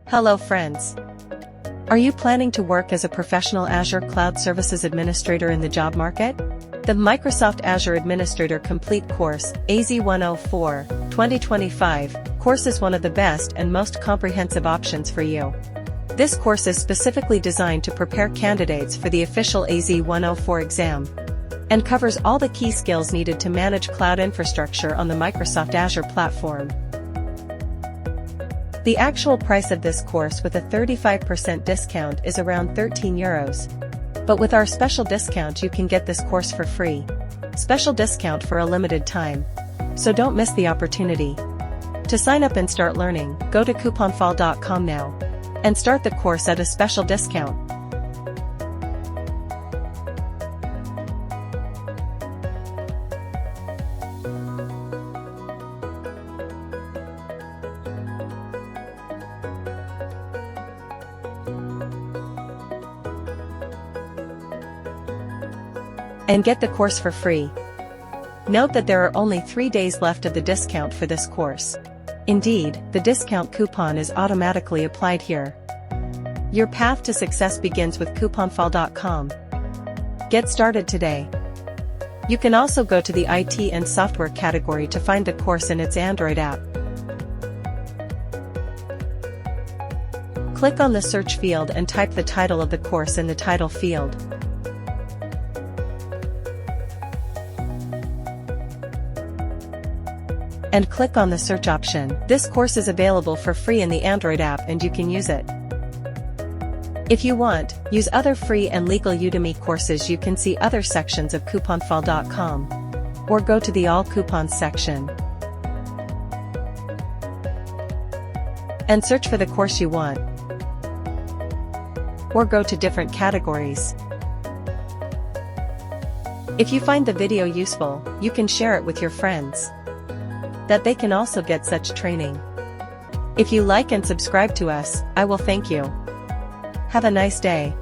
Hello friends. Are you planning to work as a professional Azure Cloud Services Administrator in the job market? The Microsoft Azure Administrator Complete Course, AZ-104, 2025, course is one of the best and most comprehensive options for you. This course is specifically designed to prepare candidates for the official AZ-104 exam, and covers all the key skills needed to manage cloud infrastructure on the Microsoft Azure platform. The actual price of this course with a 35% discount is around €13. But with our special discount you can get this course for free. Special discount for a limited time. So don't miss the opportunity. To sign up and start learning, go to couponfall.com now. And start the course at a special discount. And get the course for free. Note that there are only 3 days left of the discount for this course. Indeed, the discount coupon is automatically applied here. Your path to success begins with couponfall.com. Get started today. You can also go to the IT and software category to find the course in its Android app. Click on the search field and type the title of the course in the title field. And click on the search option. This course is available for free in the Android app and you can use it. If you want, use other free and legal Udemy courses. You can see other sections of couponfall.com. Or go to the All Coupons section. And search for the course you want. Or go to different categories. If you find the video useful, you can share it with your friends, that they can also get such training. If you like and subscribe to us, I will thank you. Have a nice day.